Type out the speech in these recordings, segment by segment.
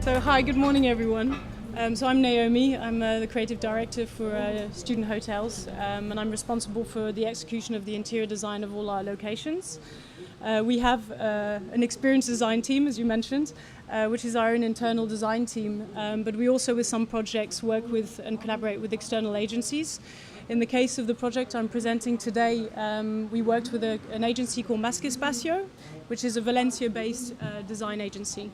So hi, good morning everyone. So I'm Naomi, I'm the creative director for student hotels, and I'm responsible for the execution of the interior design of all our locations. We have an experienced design team, as you mentioned, which is our own internal design team, but we also with some projects work with and collaborate with external agencies. In the case of the project I'm presenting today, we worked with an agency called Más que Espacio, which is a Valencia-based design agency.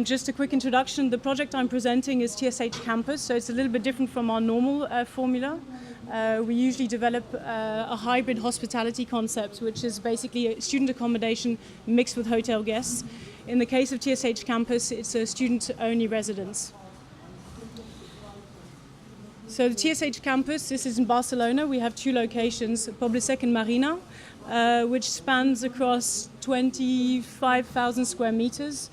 Just a quick introduction, the project I'm presenting is Tsh Campus, so it's a little bit different from our normal formula. We usually develop a hybrid hospitality concept, which is basically a student accommodation mixed with hotel guests. In the case of Tsh Campus, it's a student-only residence. So the Tsh Campus, this is in Barcelona. We have two locations, Poblesec and Marina, which spans across 25,000 square meters,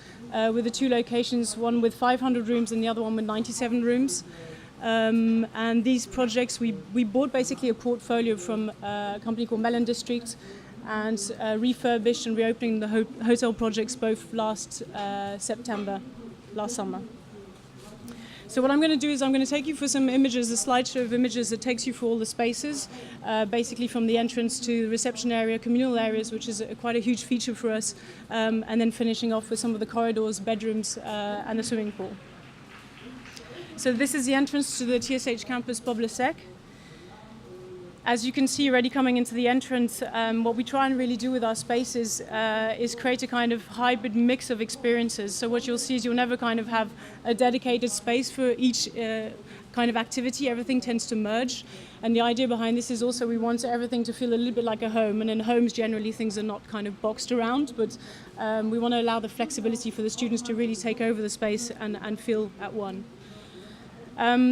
with the two locations, one with 500 rooms and the other one with 97 rooms. And these projects, we bought basically a portfolio from a company called Melon District and refurbished and reopening the hotel projects both last September, last summer. So what I'm going to do is I'm going to take you for some images, a slideshow of images that takes you through all the spaces, basically from the entrance to the reception area, communal areas, which is quite a huge feature for us, and then finishing off with some of the corridors, bedrooms, and the swimming pool. So this is the entrance to the Tsh Campus Poblesec. As you can see already coming into the entrance, what we try and really do with our spaces is create a kind of hybrid mix of experiences. So what you'll see is you'll never kind of have a dedicated space for each kind of activity. Everything tends to merge. And the idea behind this is also we want everything to feel a little bit like a home. And in homes, generally, things are not kind of boxed around. But we want to allow the flexibility for the students to really take over the space and feel at one.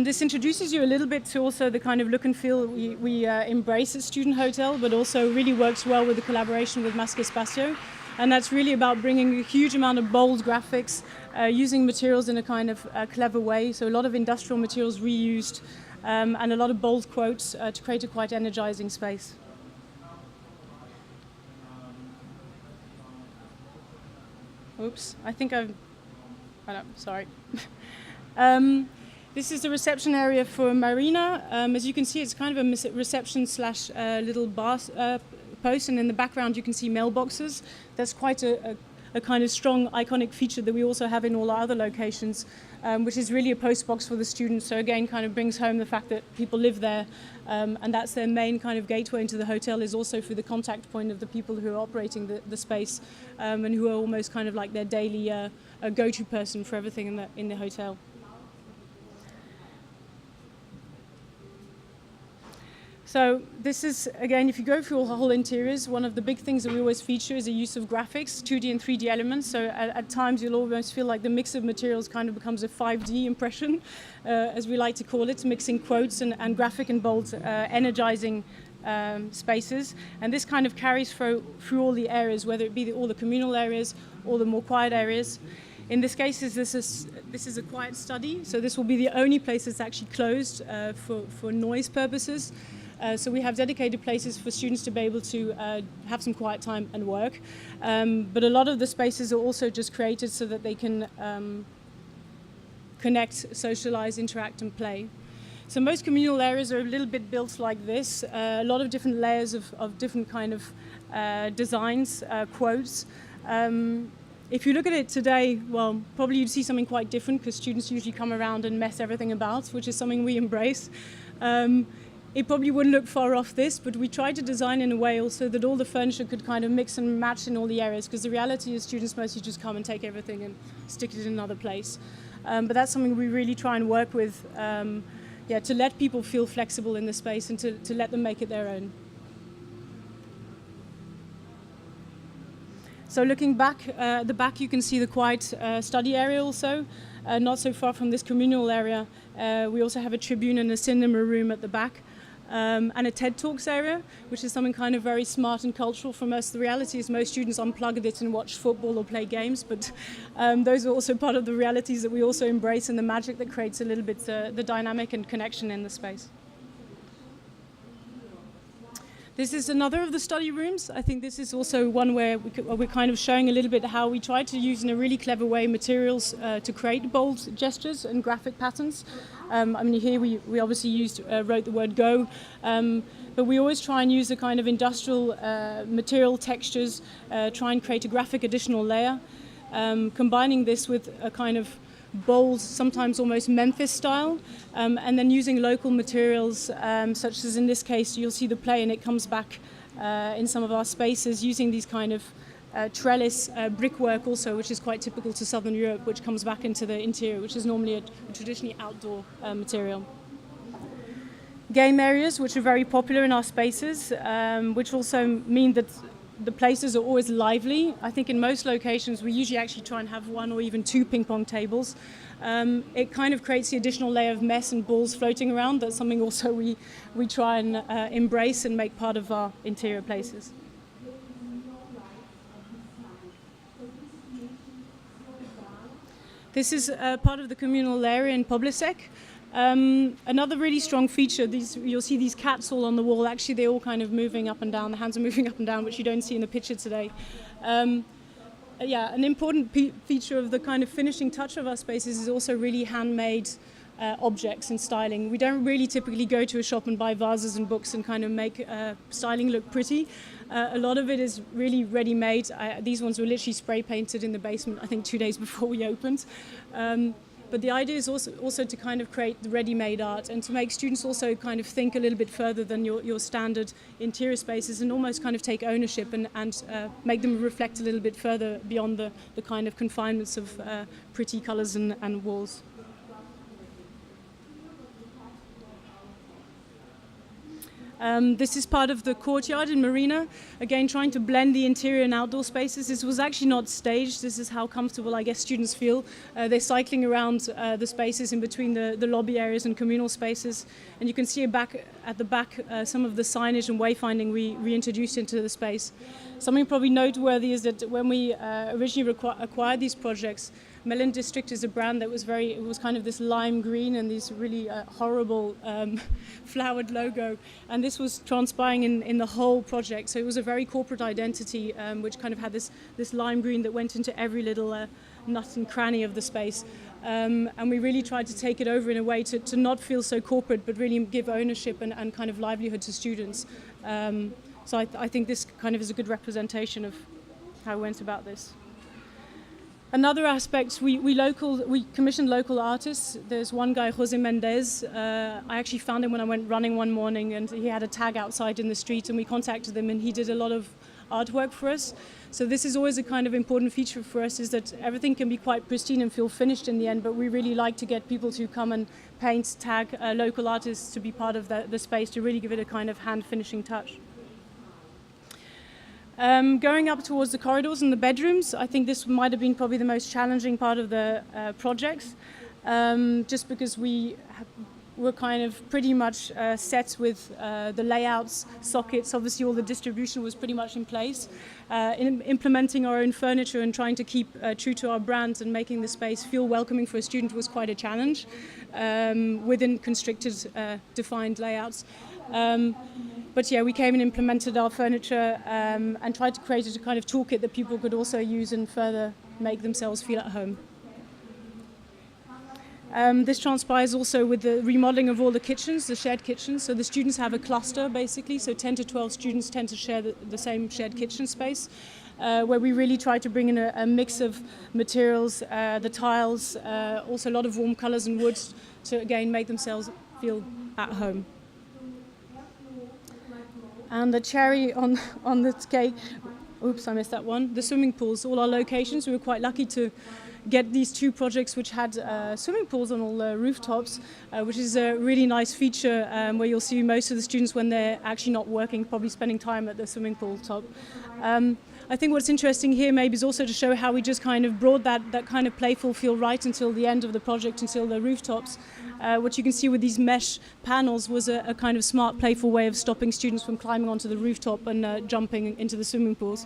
This introduces you a little bit to also the kind of look and feel we embrace at Student Hotel, but also really works well with the collaboration with Más que Espacio. And that's really about bringing a huge amount of bold graphics, using materials in a kind of clever way. So a lot of industrial materials reused, and a lot of bold quotes to create a quite energizing space. Oops, I think oh no, sorry. This is the reception area for Marina. As you can see, it's kind of a reception slash little bar post, and in the background you can see mailboxes. That's quite a kind of strong iconic feature that we also have in all our other locations, which is really a post box for the students. So again, kind of brings home the fact that people live there, and that's their main kind of gateway into the hotel, is also through the contact point of the people who are operating the space, and who are almost kind of like their daily go-to person for everything in the hotel. So this is, again, if you go through all the whole interiors, one of the big things that we always feature is the use of graphics, 2D and 3D elements. So at times you'll almost feel like the mix of materials kind of becomes a 5D impression, as we like to call it, mixing quotes and graphic and bold, energizing spaces. And this kind of carries through all the areas, whether it be all the communal areas or the more quiet areas. In this case, this is a quiet study, so this will be the only place that's actually closed for noise purposes. So we have dedicated places for students to be able to have some quiet time and work. But a lot of the spaces are also just created so that they can connect, socialize, interact, and play. So most communal areas are a little bit built like this. A lot of different layers of different kind of designs, quotes. If you look at it today, well, probably you'd see something quite different because students usually come around and mess everything about, which is something we embrace. It probably wouldn't look far off this, but we tried to design in a way also that all the furniture could kind of mix and match in all the areas, because the reality is students mostly just come and take everything and stick it in another place. But that's something we really try and work with, to let people feel flexible in the space and to let them make it their own. So looking back, at the back you can see the quiet study area also, not so far from this communal area. We also have a tribune and a cinema room at the back. And a TED Talks area, which is something kind of very smart and cultural from us. The reality is most students unplug it and watch football or play games, but those are also part of the realities that we also embrace and the magic that creates a little bit the dynamic and connection in the space. This is another of the study rooms. I think this is also one where we're kind of showing a little bit how we try to use in a really clever way materials to create bold gestures and graphic patterns. I mean, here we obviously wrote the word go, but we always try and use the kind of industrial material textures, try and create a graphic additional layer, combining this with a kind of bold, sometimes almost Memphis style, and then using local materials, such as in this case, you'll see the play and it comes back in some of our spaces using these kind of trellis brickwork also, which is quite typical to Southern Europe, which comes back into the interior, which is normally a traditionally outdoor material. Game areas, which are very popular in our spaces, which also mean that the places are always lively. I think in most locations we usually actually try and have one or even two ping pong tables. It kind of creates the additional layer of mess and balls floating around. That's something also we try and embrace and make part of our interior places. This is part of the communal area in Poblisek. Another really strong feature, you'll see these cats all on the wall. Actually, they're all kind of moving up and down. The hands are moving up and down, which you don't see in the picture today. Yeah, an important feature of the kind of finishing touch of our spaces is also really handmade objects and styling. We don't really typically go to a shop and buy vases and books and kind of make styling look pretty. A lot of it is really ready-made. These ones were literally spray painted in the basement, I think 2 days before we opened. But the idea is also to kind of create the ready-made art and to make students also kind of think a little bit further than your standard interior spaces and almost kind of take ownership and make them reflect a little bit further beyond the kind of confinements of pretty colors and walls. This is part of the courtyard in Marina, again trying to blend the interior and outdoor spaces. This was actually not staged. This is how comfortable I guess students feel. They're cycling around the spaces in between the lobby areas and communal spaces, and you can see at the back some of the signage and wayfinding we reintroduced into the space. Something probably noteworthy is that when we originally acquired these projects, Melon District is a brand that it was kind of this lime green and this really horrible flowered logo, and this was transpiring in the whole project. So it was a very corporate identity, which kind of had this lime green that went into every little nut and cranny of the space. And we really tried to take it over in a way to not feel so corporate, but really give ownership and kind of livelihood to students. So I think this kind of is a good representation of how we went about this. Another aspect, we commissioned local artists. There's one guy, Jose Mendez. I actually found him when I went running one morning, and he had a tag outside in the street, and we contacted him, and he did a lot of artwork for us. So this is always a kind of important feature for us, is that everything can be quite pristine and feel finished in the end, but we really like to get people to come and paint, tag local artists to be part of the space, to really give it a kind of hand finishing touch. Going up towards the corridors and the bedrooms, I think this might have been probably the most challenging part of the projects, just because we were kind of pretty much set with the layouts, sockets. Obviously all the distribution was pretty much in place. Implementing our own furniture and trying to keep true to our brand and making the space feel welcoming for a student was quite a challenge within constricted, defined layouts. But yeah, we came and implemented our furniture and tried to create a kind of toolkit that people could also use and further make themselves feel at home. This transpires also with the remodeling of all the kitchens, the shared kitchens. So the students have a cluster basically, so 10 to 12 students tend to share the same shared kitchen space, where we really try to bring in a mix of materials, the tiles, also a lot of warm colors and woods to again make themselves feel at home. And the cherry on the cake, oops, I missed that one, the swimming pools, all our locations. We were quite lucky to get these two projects which had swimming pools on all the rooftops, which is a really nice feature where you'll see most of the students when they're actually not working, probably spending time at the swimming pool top. I think what's interesting here maybe is also to show how we just kind of brought that kind of playful feel right until the end of the project, until the rooftops. What you can see with these mesh panels was a kind of smart, playful way of stopping students from climbing onto the rooftop and jumping into the swimming pools.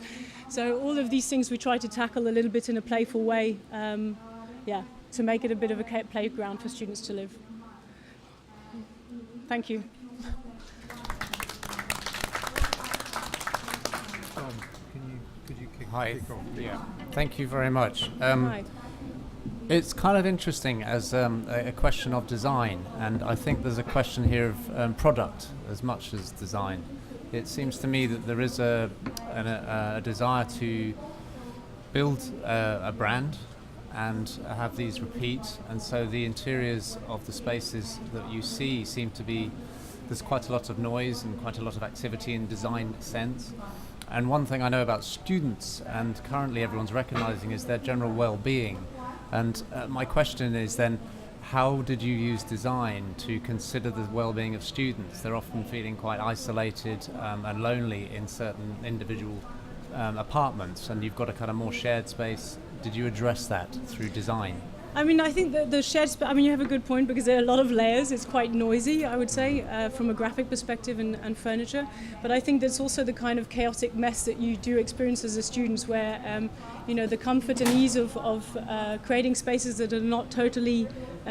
So all of these things we try to tackle a little bit in a playful way, to make it a bit of a playground for students to live. Thank you. Hi. kick off. Yeah. Thank you very much. Right. It's kind of interesting as a question of design, and I think there's a question here of product as much as design. It seems to me that there is a desire to build a brand and have these repeat, and so the interiors of the spaces that you see seem to be, there's quite a lot of noise and quite a lot of activity in design sense. And one thing I know about students, and currently everyone's recognizing, is their general well-being. And my question is then, how did you use design to consider the well-being of students? They're often feeling quite isolated and lonely in certain individual apartments, and you've got a kind of more shared space. Did you address that through design? I mean, I think that the shared space, I mean, you have a good point because there are a lot of layers. It's quite noisy, I would say, from a graphic perspective and furniture. But I think there's also the kind of chaotic mess that you do experience as a student where, the comfort and ease of creating spaces that are not totally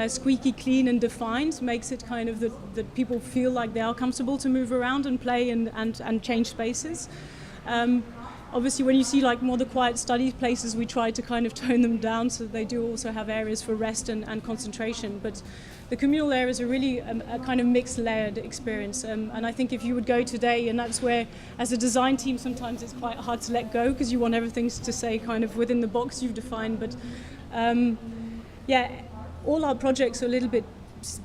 squeaky clean and defined makes it kind of that people feel like they are comfortable to move around and play and change spaces. Obviously, when you see like more the quiet study places, we try to kind of tone them down so they do also have areas for rest and concentration. But the communal areas are really a kind of mixed layered experience. And I think if you would go today, and that's where, as a design team, sometimes it's quite hard to let go because you want everything to say kind of within the box you've defined. But all our projects are a little bit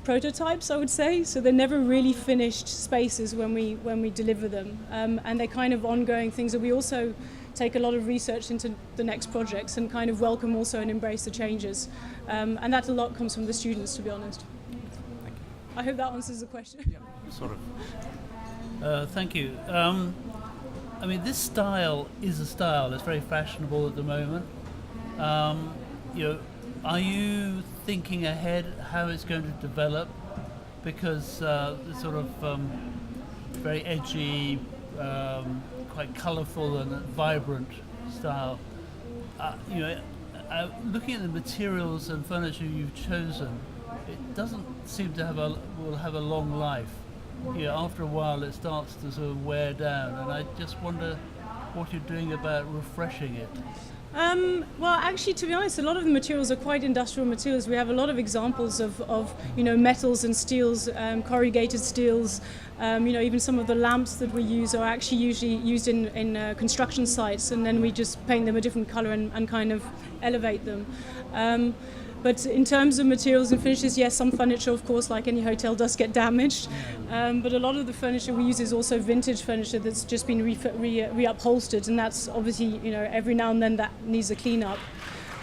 prototypes, I would say, so they're never really finished spaces when we deliver them, and they're kind of ongoing things that we also take a lot of research into the next projects and kind of welcome also and embrace the changes, and that a lot comes from the students, to be honest. Thank you. I hope that answers the question. Yeah, sort of. Thank you. I mean, this style is a style that's very fashionable at the moment. Are you thinking ahead how it's going to develop? Because the sort of very edgy, quite colourful and vibrant style, looking at the materials and furniture you've chosen, it doesn't seem to will have a long life. After a while it starts to sort of wear down, and I just wonder what you're doing about refreshing it. Well, actually, to be honest, a lot of the materials are quite industrial materials. We have a lot of examples of metals and steels, corrugated steels. Even some of the lamps that we use are actually usually used in construction sites, and then we just paint them a different color and kind of elevate them. But in terms of materials and finishes, yes, some furniture, of course, like any hotel, does get damaged. But a lot of the furniture we use is also vintage furniture that's just been reupholstered, and that's obviously, every now and then that needs a clean-up.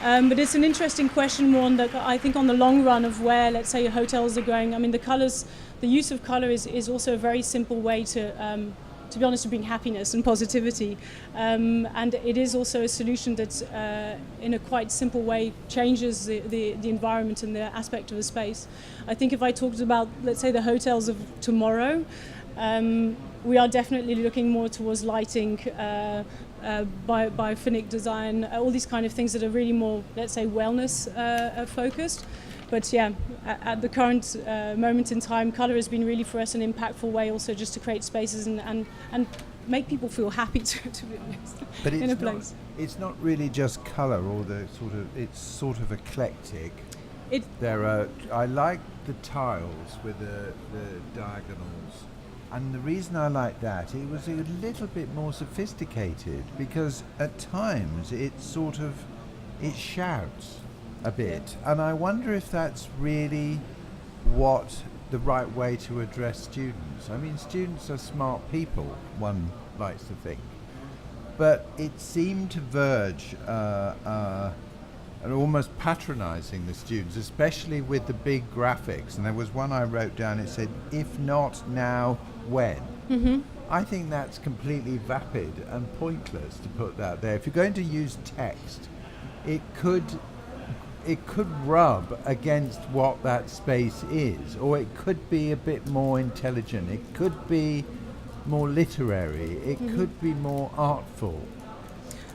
But it's an interesting question more on I think on the long run of where, let's say, hotels are going. I mean, the use of color is also a very simple way to be honest, to bring happiness and positivity. And it is also a solution that, in a quite simple way, changes the environment and the aspect of the space. I think if I talked about, let's say, the hotels of tomorrow, we are definitely looking more towards lighting, biophonic design, all these kind of things that are really more, let's say, wellness focused. But yeah, at the current moment in time, colour has been really for us an impactful way also just to create spaces and make people feel happy to be honest, but in a place. It's not really just colour, or it's sort of eclectic. I like the tiles with the diagonals, and the reason I like that, it was a little bit more sophisticated because at times it shouts a bit, and I wonder if that's really the right way to address students. I mean, students are smart people, one likes to think, but it seemed to verge at almost patronising the students, especially with the big graphics. And there was one I wrote down, it said, "If not now, when?" Mm-hmm. I think that's completely vapid and pointless to put that there. If you're going to use text, it could rub against what that space is, or it could be a bit more intelligent, it could be more literary, it could be more artful.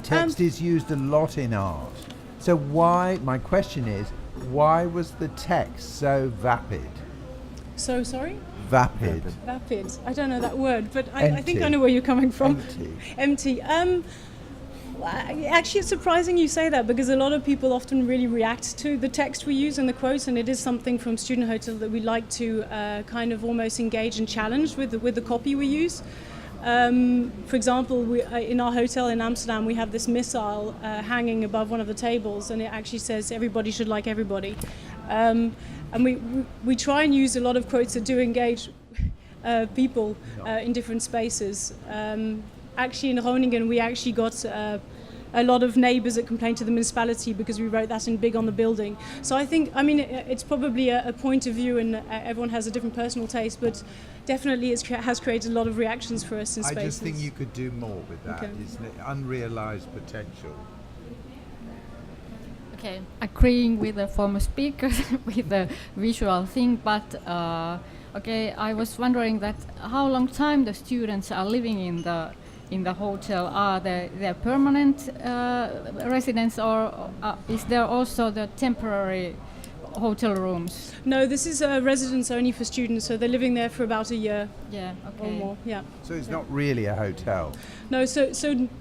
Text is used a lot in art. So my question is, why was the text so vapid? So sorry? Vapid. Vapid. I don't know that word, but I think I know where you're coming from. Empty. Empty. Actually, it's surprising you say that because a lot of people often really react to the text we use and the quotes, and it is something from Student Hotel that we like to kind of almost engage and challenge with the copy we use. For example, in our hotel in Amsterdam, we have this missile hanging above one of the tables, and it actually says everybody should like everybody. And we try and use a lot of quotes that do engage people in different spaces. Actually, in Groningen, we actually got a lot of neighbours that complained to the municipality because we wrote that in big on the building. So I think, it's probably a point of view, and everyone has a different personal taste, but definitely it has created a lot of reactions for us in spaces. I just think you could do more with that, Okay. isn't it? Unrealised potential. Okay, agreeing with the former speaker with the visual thing, but okay, I was wondering that how long time the students are living in the hotel. Are they permanent residents, or is there also the temporary hotel rooms? No, this is a residence only for students, so they're living there for about a year Yeah, or okay. more. Yeah. So it's not really a hotel. No, so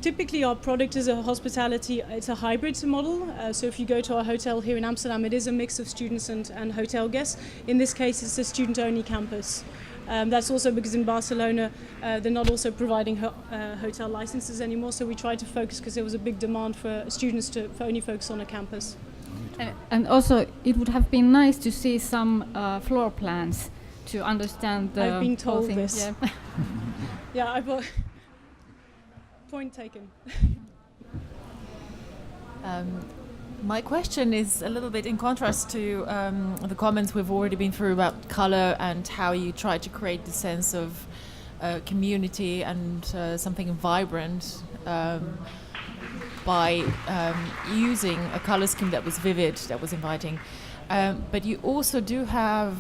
typically our product is a hospitality, it's a hybrid model. So if you go to our hotel here in Amsterdam, it is a mix of students and hotel guests. In this case, it's a student-only campus. That's also because in Barcelona, they're not also providing hotel licenses anymore. So we tried to focus because there was a big demand for students to only focus on a campus. And also, it would have been nice to see some floor plans to understand the I've been whole told thing. this. Yeah. Yeah, I bought. Point taken. My question is a little bit in contrast to the comments we've already been through about color and how you try to create the sense of community and something vibrant by using a color scheme that was vivid, that was inviting. But you also do have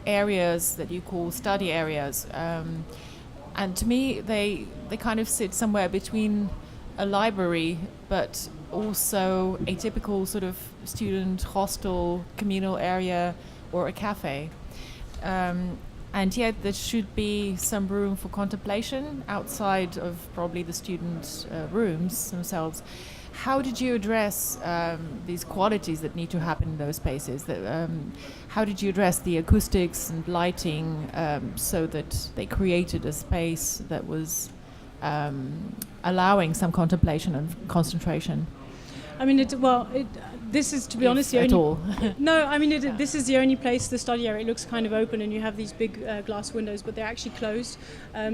areas that you call study areas. And to me, they kind of sit somewhere between a library, but also a typical sort of student hostel communal area or a cafe. And yet there should be some room for contemplation outside of probably the student rooms themselves. How did you address these qualities that need to happen in those spaces? How did you address the acoustics and lighting so that they created a space that was allowing some contemplation and concentration? This is, to be If honest, the at only. all. No, this is the only place, the study area. It looks kind of open, and you have these big glass windows, but they're actually closed.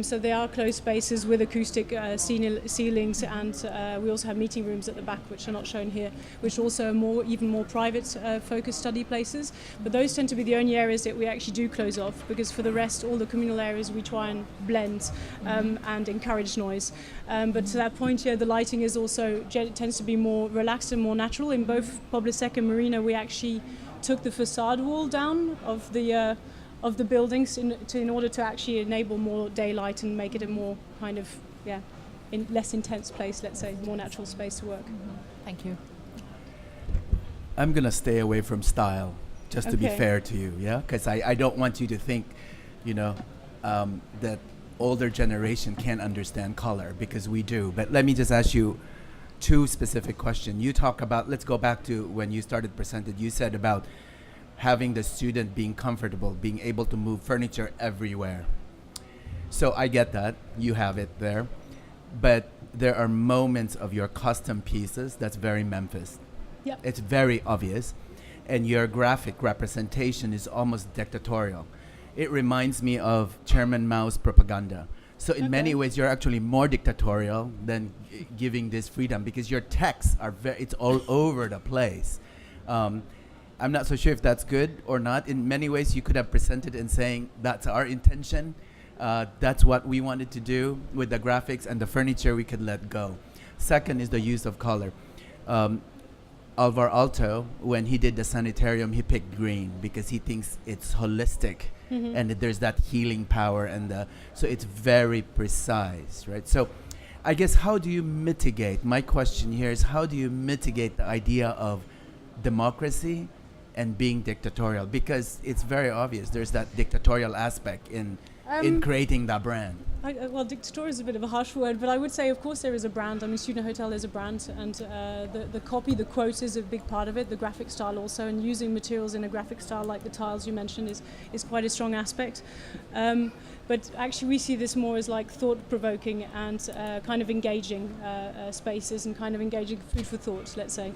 So they are closed spaces with acoustic ceilings, and we also have meeting rooms at the back, which are not shown here, which also are even more private focused study places. But those tend to be the only areas that we actually do close off, because for the rest, all the communal areas we try and blend and encourage noise. But to that point, the lighting is also tends to be more relaxed and more natural. In both Poblesec and Marina, we actually took the facade wall down of the buildings in order to actually enable more daylight and make it a more kind of less intense place, let's say, more natural space to work. Thank you. I'm going to stay away from style, just to be Okay. fair to you, yeah? Because I don't want you to think, that older generation can't understand color, because we do. But let me just ask you two specific questions. You talk about, let's go back to when you started presented, you said about having the student being comfortable, being able to move furniture everywhere. So I get that, you have it there. But there are moments of your custom pieces that's very Memphis. Yep. It's very obvious. And your graphic representation is almost dictatorial. It reminds me of Chairman Mao's propaganda. So in many ways, you're actually more dictatorial than giving this freedom, because your texts are it's all over the place. I'm not so sure if that's good or not. In many ways, you could have presented in saying, that's our intention. That's what we wanted to do with the graphics, and the furniture we could let go. Second is the use of color. Alvar Aalto, when he did the sanitarium, he picked green because he thinks it's holistic, and that there's that healing power, and so it's very precise, right? So I guess, how do you mitigate? My question here is, how do you mitigate the idea of democracy and being dictatorial? Because it's very obvious there's that dictatorial aspect in in creating that brand? Well, dictatorial is a bit of a harsh word, but I would say, of course, there is a brand. I mean, Student Hotel is a brand, and the copy, the quote is a big part of it, the graphic style also, and using materials in a graphic style like the tiles you mentioned is quite a strong aspect. But actually, we see this more as like thought-provoking and kind of engaging spaces and kind of engaging food for thought, let's say.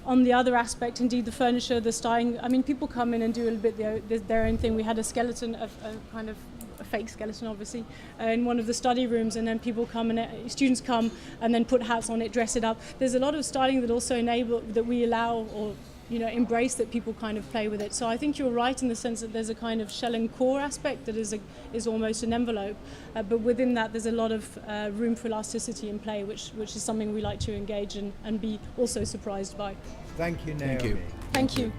On the other aspect, indeed, the furniture, the styling, I mean, people come in and do a little bit their own thing. We had a skeleton, a kind of a fake skeleton, obviously, in one of the study rooms, and then people come and students come and then put hats on it, dress it up. There's a lot of styling that also that we allow or embrace, that people kind of play with it. So I think you're right in the sense that there's a kind of shell and core aspect that is almost an envelope, but within that there's a lot of room for elasticity and play, which is something we like to engage in and be also surprised by. Thank you, Naomi. Thank you. Thank you.